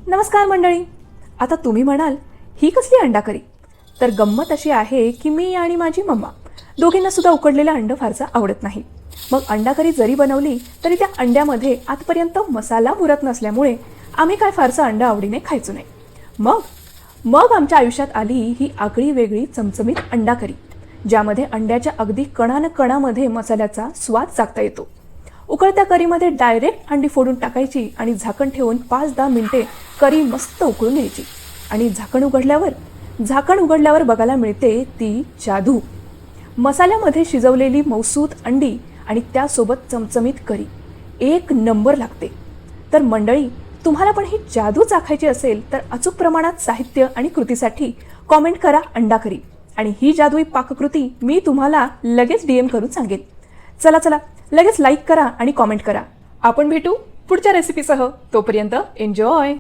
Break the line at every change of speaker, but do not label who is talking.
नमस्कार मंडळी. आता तुम्ही म्हणाल ही कसली अंडा करी? तर गंमत अशी आहे की मी आणि माझी मम्मा दोघींना सुद्धा उकडलेलं अंड फारसं आवडत नाही. मग अंडा करी जरी बनवली तरी त्या अंड्यामध्ये आतपर्यंत मसाला मुरत नसल्यामुळे आम्ही काय फारसं अंड आवडीने खायचो नाही. मग मग आमच्या आयुष्यात आली ही आगळी वेगळी चमचमीत अंडा करी, ज्यामध्ये अंड्याच्या अगदी कणामध्ये मसाल्याचा स्वाद चाखता येतो. उकळत्या करीमध्ये डायरेक्ट अंडी फोडून टाकायची आणि झाकण ठेवून 5-10 मिनिटे करी मस्त उकळून घ्यायची. आणि झाकण उघडल्यावर बघायला मिळते ती जादू. मसाल्यामध्ये शिजवलेली मौसूद अंडी आणि त्यासोबत चमचमीत करी एक नंबर लागते. तर मंडळी, तुम्हाला पण ही जादू चाखायची असेल तर अचूक प्रमाणात साहित्य आणि कृतीसाठी कॉमेंट करा अंडा करी, आणि ही जादुई पाककृती मी तुम्हाला लगेच DM करून सांगेन. चला लगेच लाईक करा आणि कॉमेंट करा. आपण भेटू पुढच्या रेसिपीसह. तोपर्यंत एन्जॉय.